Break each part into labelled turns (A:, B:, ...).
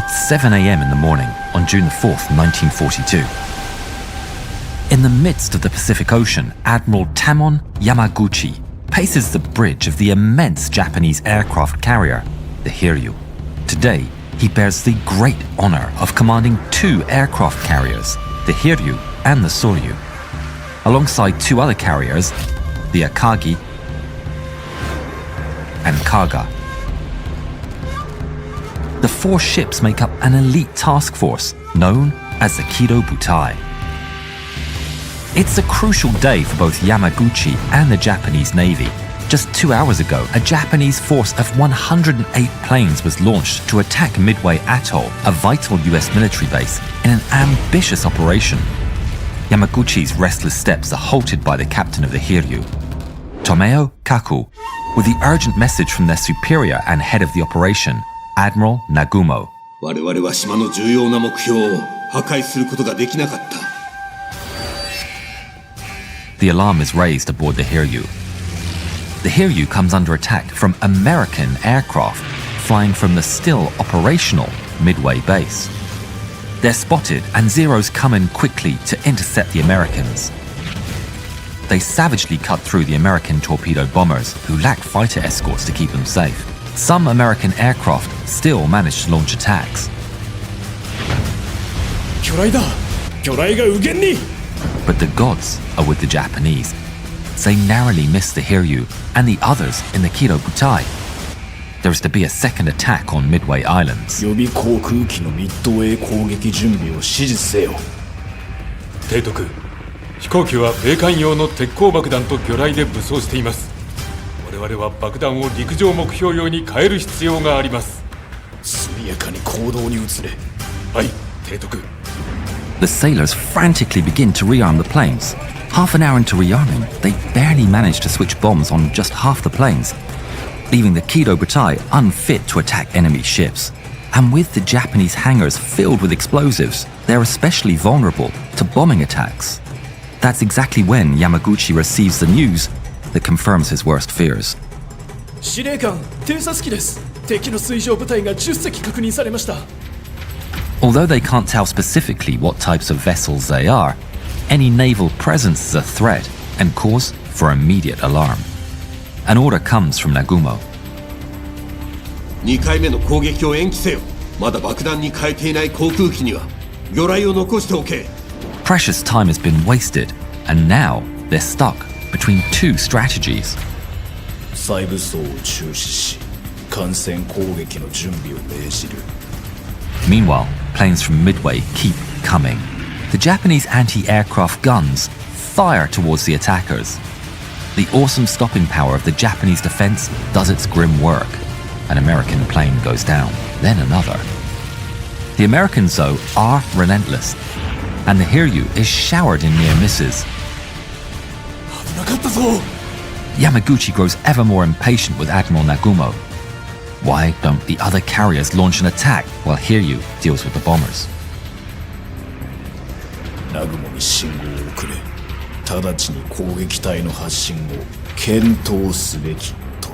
A: It's 7 a.m. in the morning on June 4th, 1942. In the midst of the Pacific Ocean, Admiral Tamon Yamaguchi paces the bridge of the immense Japanese aircraft carrier, the Hiryu. Today, he bears the great honor of commanding two aircraft carriers, the Hiryu and the Soryu, alongside two other carriers, the Akagi and Kaga. The four ships make up an elite task force known as the Kido Butai. It's a crucial day for both Yamaguchi and the Japanese Navy. Just 2 hours ago, a Japanese force of 108 planes was launched to attack Midway Atoll, a vital US military base, in an ambitious operation. Yamaguchi's restless steps are halted by the captain of the Hiryu, Tomeo Kaku, with the urgent message from their superior and head of the operation, Admiral Nagumo.
B: 我々は島の重要な目標を破壊することができなかった。
A: The alarm is raised aboard the Hiryu. The Hiryu comes under attack from American aircraft flying from the still operational Midway base. They're spotted and Zeros come in quickly to intercept the Americans. They savagely cut through the American torpedo bombers who lack fighter escorts to keep them safe. Some American aircraft still manage to launch attacks.
C: 魚雷だ。魚雷が右舷に。
A: But the gods are with the Japanese. They narrowly miss the Hiryu and the others in the Kido Butai. There is to be a second attack on Midway Islands.
C: 予備航空機のミッドウェイ攻撃準備を指示せよ。
D: 提督、飛行機は米艦用の鉄鋼爆弾と魚雷で武装しています。我々は爆弾を陸上目標用に変える必要があります。
C: 速やかに行動に移れ。
D: はい、提督。
A: The sailors frantically begin to rearm the planes. Half an hour into rearming, they barely manage to switch bombs on just half the planes, leaving the Kido Butai unfit to attack enemy ships. And with the Japanese hangars filled with explosives, they're especially vulnerable to bombing attacks. That's exactly when Yamaguchi receives the news that confirms his worst fears.
C: 司令官、偵察機です。敵の水上部隊が10隻確認されました。
A: Although they can't tell specifically what types of vessels they are, any naval presence is a threat and cause for immediate alarm. An order comes from Nagumo.
B: 2回目の攻撃を延期せよ。まだ爆弾に変えていない航空機には魚雷を残しておけ。
A: Precious time has been wasted, and now they're stuck between two strategies.
C: 再武装を中止し、艦船攻撃の準備を命じる。
A: Meanwhile, planes from Midway keep coming. The Japanese anti-aircraft guns fire towards the attackers. The awesome stopping power of the Japanese defense does its grim work. An American plane goes down, then another. The Americans, though, are relentless, and the Hiryu is showered in near misses.
C: 危なかったぞ。
A: Yamaguchi grows ever more impatient with Admiral Nagumo. Why don't the other carriers launch an attack while Hiryu deals with the bombers?
C: ナグモに信号を送れ。直ちに攻撃隊の発進を検討すべきと。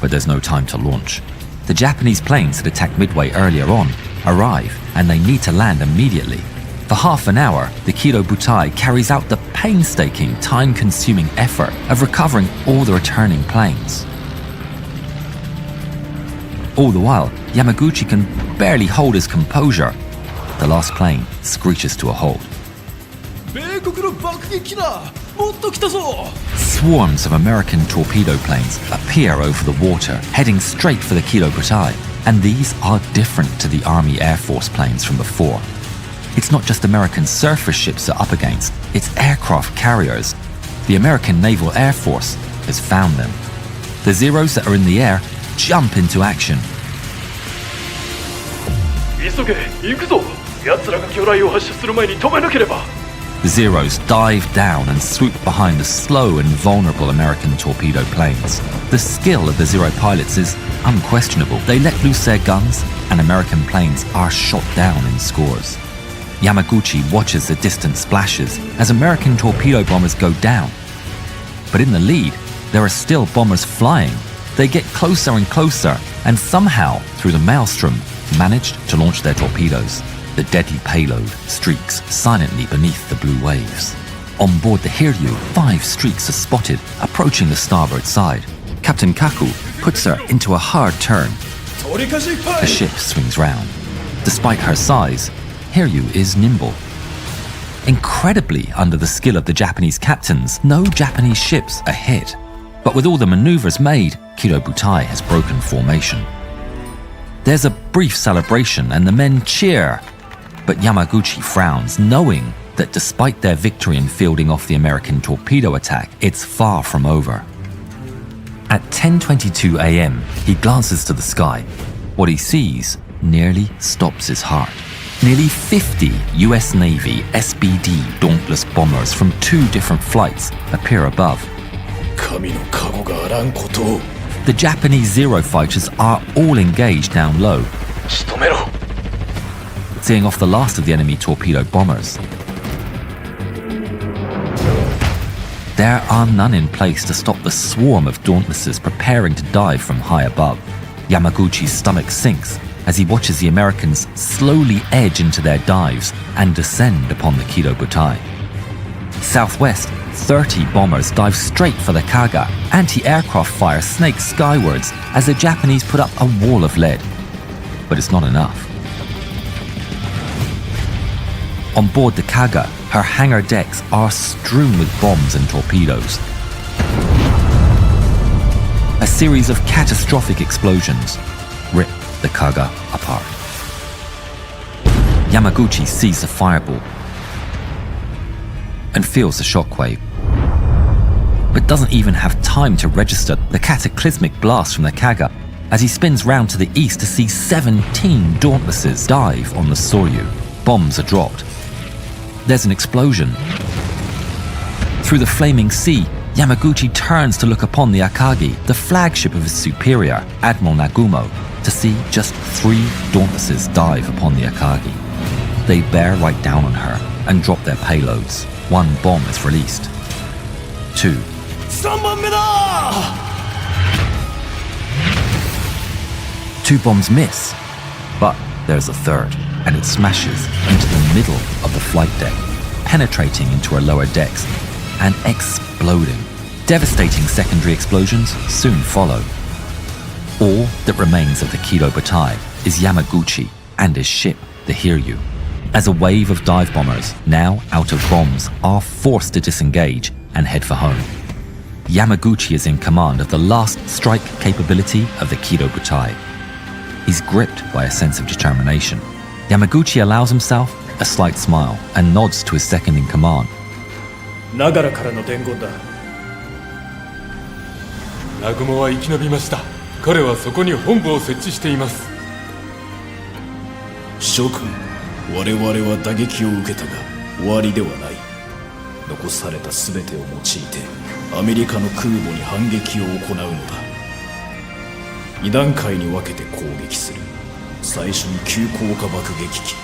A: But there's no time to launch. The Japanese planes that attacked Midway earlier on arrive, and they need to land immediately. For half an hour, the Kido Butai carries out the painstaking, time-consuming effort of recovering all the returning planes. All the while, Yamaguchi can barely hold his composure. The last plane screeches to a halt.
C: 米国の爆撃機だ。もっと来たぞ。
A: Swarms of American torpedo planes appear over the water, heading straight for the Kido Butai. And these are different to the Army Air Force planes from before. It's not just American surface ships they're up against, it's aircraft carriers. The American Naval Air Force has found them. The Zeros that are in the air jump into action.
C: 急げ、行くぞ。奴らが魚雷を発射する前に止めなければ。
A: The Zeros dive down and swoop behind the slow and vulnerable American torpedo planes. The skill of the Zero pilots is unquestionable. They let loose their guns, and American planes are shot down in scores. Yamaguchi watches the distant splashes as American torpedo bombers go down. But in the lead, there are still bombers flying. They get closer and closer, and somehow, through the maelstrom, managed to launch their torpedoes. The deadly payload streaks silently beneath the blue waves. On board the Hiryu, 5 streaks are spotted approaching the starboard side. Captain Kaku puts her into a hard turn. The ship swings round. Despite her size, Hiryu is nimble. Incredibly, under the skill of the Japanese captains, no Japanese ships are hit. But with all the maneuvers made, Kido Butai has broken formation. There's a brief celebration and the men cheer. But Yamaguchi frowns, knowing that despite their victory in fielding off the American torpedo attack, it's far from over. At 10:22 a.m., he glances to the sky. What he sees nearly stops his heart. Nearly 50 US Navy SBD Dauntless bombers from 2 different flights appear above. The Japanese Zero fighters are all engaged down low, seeing off the last of the enemy torpedo bombers. There are none in place to stop the swarm of Dauntlesses preparing to dive from high above. Yamaguchi's stomach sinks as he watches the Americans slowly edge into their dives and descend upon the Kido Butai. Southwest, 30 bombers dive straight for the Kaga. Anti-aircraft fire snakes skywards as the Japanese put up a wall of lead. But it's not enough. On board the Kaga, her hangar decks are strewn with bombs and torpedoes. A series of catastrophic explosions rip the Kaga apart. Yamaguchi sees the fireball and feels the shockwave, but doesn't even have time to register the cataclysmic blast from the Kaga as he spins round to the east to see 17 Dauntlesses dive on the Soryu. Bombs are dropped. There's an explosion. Through the flaming sea, Yamaguchi turns to look upon the Akagi, the flagship of his superior, Admiral Nagumo, to see just 3 Dauntlesses dive upon the Akagi. They bear right down on her and drop their payloads. 1 bomb is released. 2. 2 bombs miss, but there's a 3rd, and it smashes into the middle of the flight deck, penetrating into her lower decks and exploding. Devastating secondary explosions soon follow. All that remains of the Kido Butai is Yamaguchi and his ship, the Hiryu, as a wave of dive bombers, now out of bombs, are forced to disengage and head for home. Yamaguchi is in command of the last strike capability of the Kido Butai. He's gripped by a sense of determination. Yamaguchi allows himself a slight smile and nods to his second in command.
D: ナガラからの伝言だ。南雲は生き延びました。彼はそこに本部を設置しています。
C: 諸君、我々は打撃を受けたが終わりではない。残された全てを用いてアメリカの空母に反撃を行うのだ。2段階に分けて攻撃する。最初に急降下爆撃機、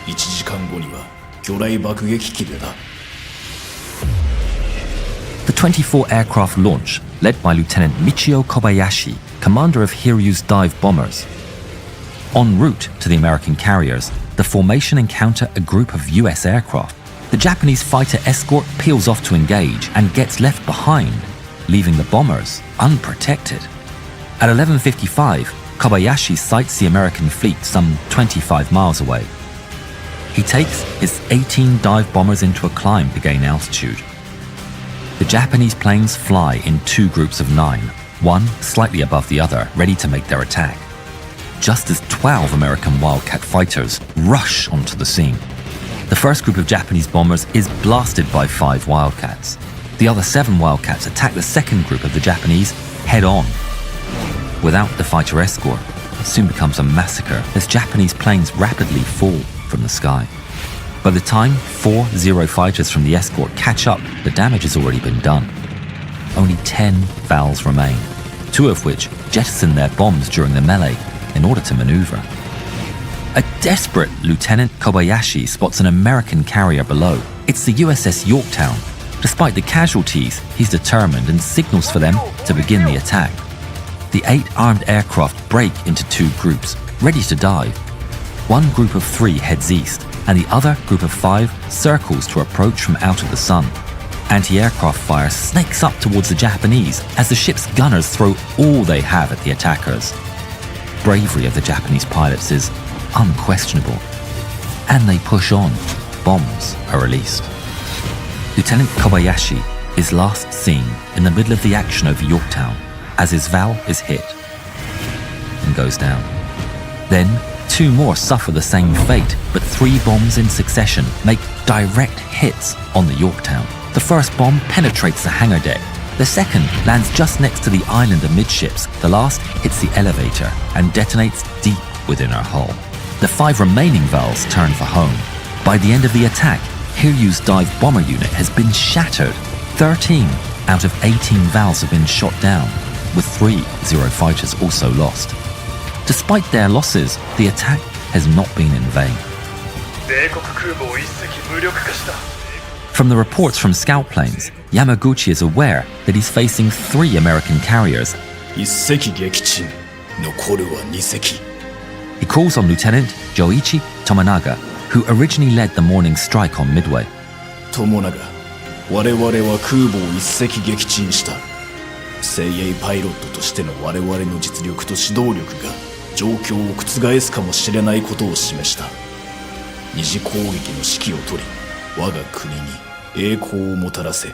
C: 1時間後には魚雷爆撃機でだ。
A: The 24 aircraft launch, led by Lieutenant Michio Kobayashi, commander of Hiryu's dive bombers. En route to the American carriers, the formation encounter a group of US aircraft. The Japanese fighter escort peels off to engage and gets left behind, leaving the bombers unprotected. At 11:55, Kobayashi sights the American fleet some 25 miles away. He takes his 18 dive bombers into a climb to gain altitude. The Japanese planes fly in 2 groups of 9, one slightly above the other, ready to make their attack. Just as 12 American Wildcat fighters rush onto the scene. The first group of Japanese bombers is blasted by 5 Wildcats. The other 7 Wildcats attack the second group of the Japanese head-on. Without the fighter escort, it soon becomes a massacre as Japanese planes rapidly fall from the sky. By the time 4 Zero fighters from the escort catch up, the damage has already been done. Only 10 Vals remain, 2 of which jettison their bombs during the melee in order to maneuver. A desperate Lieutenant Kobayashi spots an American carrier below. It's the USS Yorktown. Despite the casualties, he's determined and signals for them to begin the attack. The 8 armed aircraft break into 2 groups, ready to dive. One group of 3 heads east, and the other group of 5 circles to approach from out of the sun. Anti-aircraft fire snakes up towards the Japanese as the ship's gunners throw all they have at the attackers. Bravery of the Japanese pilots is unquestionable, and they push on. Bombs are released. Lieutenant Kobayashi is last seen in the middle of the action over Yorktown as his valve is hit and goes down. Then 2 more suffer the same fate, but 3 bombs in succession make direct hits on the Yorktown. The first bomb penetrates the hangar deck. The second lands just next to the island amidships. The last hits the elevator and detonates deep within her hull. The 5 remaining valves turn for home. By the end of the attack, Hiryu's dive bomber unit has been shattered. 13 out of 18 valves have been shot down, with 3 Zero fighters also lost. Despite their losses, the attack has not been in vain. From the reports from scout planes, Yamaguchi is aware that he's facing 3 American carriers.
C: 1隻撃沈、残るは2隻。
A: He calls on Lieutenant Joichi Tomonaga, who originally led the morning strike on Midway.
C: 友永、我々は空母を1隻撃沈した。精鋭パイロットとしての我々の実力と指導力が状況を覆すかもしれないことを示した。二次攻撃の指揮を取り、我が国に栄光をもたらせ。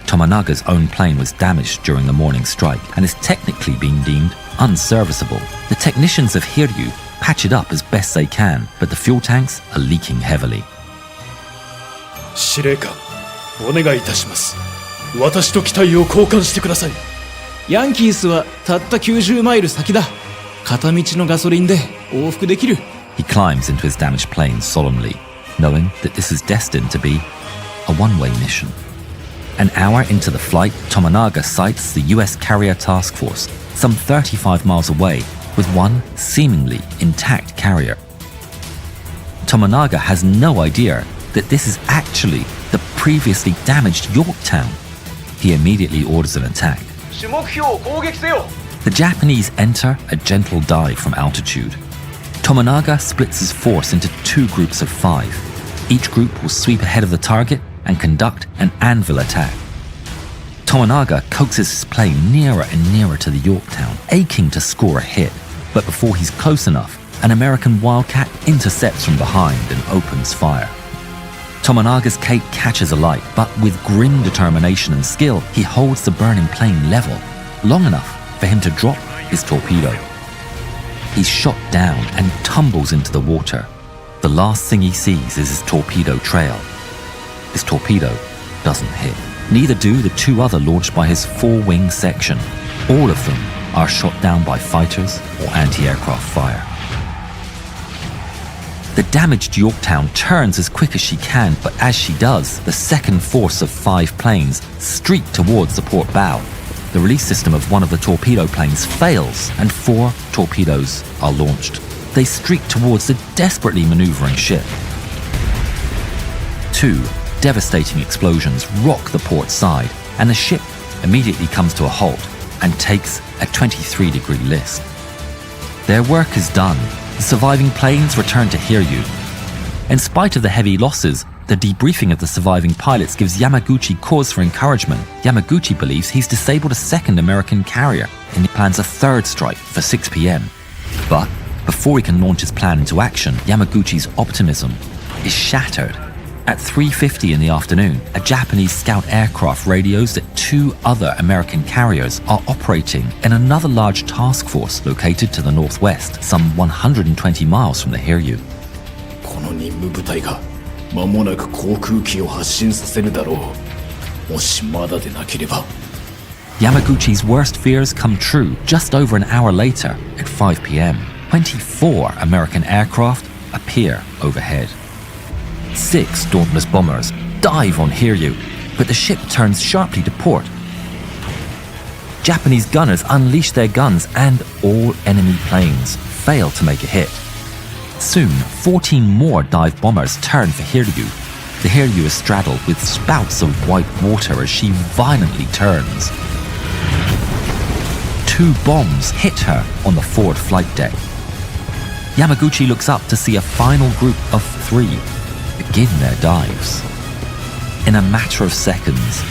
A: Tomonaga's own plane was damaged during the morning strike and is technically being deemed unserviceable. The technicians of Hiryu patch it up as best they can, but the fuel tanks are leaking heavily.
C: 司令官、お願いいたします。私と機体を交換してください。ヤンキースはたった90マイル先だ。片道のガソリンで往復できる。
A: He climbs into his damaged plane solemnly, knowing that this is destined to be a one-way mission. An hour into the flight, Tomonaga sights the US carrier task force, some 35 miles away, with one seemingly intact carrier. Tomonaga has no idea that this is actually the previously damaged Yorktown. He immediately orders an attack. The Japanese enter a gentle dive from altitude. Tomonaga splits his force into 2 groups of 5. Each group will sweep ahead of the target and conduct an anvil attack. Tomonaga coaxes his plane nearer and nearer to the Yorktown, aching to score a hit. But before he's close enough, an American Wildcat intercepts from behind and opens fire. Tomonaga's cape catches alight, but with grim determination and skill, he holds the burning plane level, long enough for him to drop his torpedo. He's shot down and tumbles into the water. The last thing he sees is his torpedo trail. His torpedo doesn't hit. Neither do the 2 other launched by his 4-wing section. All of them are shot down by fighters or anti-aircraft fire. The damaged Yorktown turns as quick as she can, but as she does, the second force of 5 planes streak towards the port bow. The release system of one of the torpedo planes fails, and 4 torpedoes are launched. They streak towards the desperately maneuvering ship. 2 devastating explosions rock the port side, and the ship immediately comes to a halt and takes a 23-degree list. Their work is done. The surviving planes return to Hiryu. In spite of the heavy losses, the debriefing of the surviving pilots gives Yamaguchi cause for encouragement. Yamaguchi believes he's disabled a 2nd American carrier, and he plans a 3rd strike for 6 p.m. But before he can launch his plan into action, Yamaguchi's optimism is shattered. At 3:50 in the afternoon, a Japanese scout aircraft radios that 2 other American carriers are operating in another large task force located to the northwest, some 120 miles from the Hiryu.
C: この任務部隊が間もなく航空機を発進させるだろう。もしまだでなければ。
A: Yamaguchi's worst fears come true just over an hour later at 5 p.m. 24 American aircraft appear overhead. 6 Dauntless bombers dive on Hiryu, but the ship turns sharply to port. Japanese gunners unleash their guns and all enemy planes fail to make a hit. Soon, 14 more dive bombers turn for Hiryu. The Hiryu is straddled with spouts of white water as she violently turns. 2 bombs hit her on the forward flight deck. Yamaguchi looks up to see a final group of 3 begin their dives. In a matter of seconds,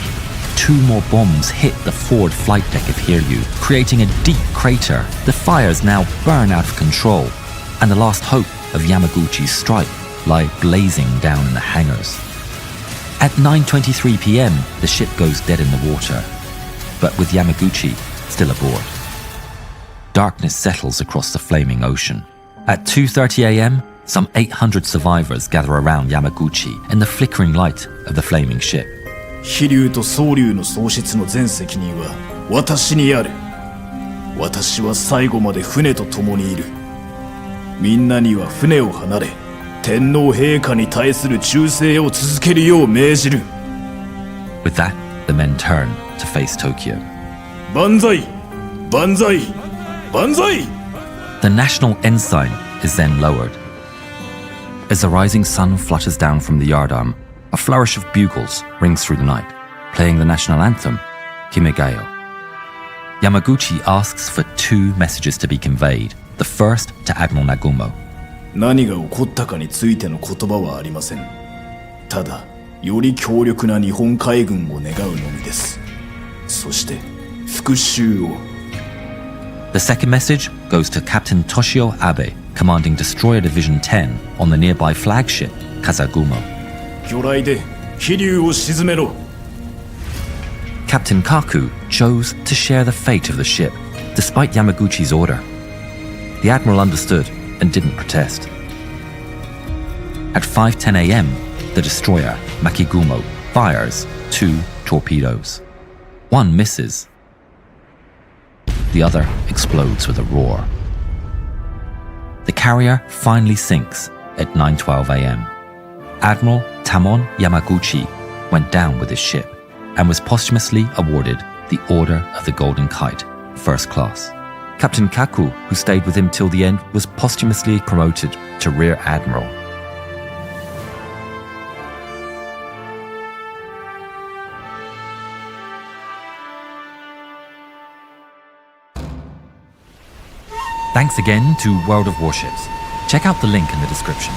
A: 2 more bombs hit the forward flight deck of Hiryu, creating a deep crater. The fires now burn out of control, and the last hope of Yamaguchi's strike lie blazing down in the hangars. At 9:23 p.m, the ship goes dead in the water, but with Yamaguchi still aboard. Darkness settles across the flaming ocean. At 2:30 a.m, some 800 survivors gather around Yamaguchi in the flickering light of the flaming ship.
C: 飛龍と蒼龍の喪失の全責任は私にある。私は最後まで船と共にいる。みんなには船を離れ、天皇陛下に対する忠誠を続けるよう命じる。
A: With that, the men turn to face Tokyo.
C: 万歳！万歳！万歳！
A: The national ensign is then lowered. As the rising sun flutters down from the yardarm, a flourish of bugles rings through the night, playing the national anthem, Kimegayo. Yamaguchi asks for 2 messages to be conveyed. The first to Admiral Nagumo.
C: 何が起こったかについての言葉はありません。ただ、より強力な日本海軍を願うのみです。そして、復讐を。
A: The second message goes to Captain Toshio Abe, commanding Destroyer Division 10 on the nearby flagship, Kazagumo.
C: 魚雷で飛龍を沈めろ。
A: Captain Kaku chose to share the fate of the ship, despite Yamaguchi's order. The admiral understood and didn't protest. At 5:10 a.m, the destroyer, Makigumo, fires 2 torpedoes. One misses. The other explodes with a roar. The carrier finally sinks at 9:12 a.m. Admiral Tamon Yamaguchi went down with his ship and was posthumously awarded the Order of the Golden Kite, First Class. Captain Kaku, who stayed with him till the end, was posthumously promoted to Rear Admiral. Thanks again to World of Warships. Check out the link in the description.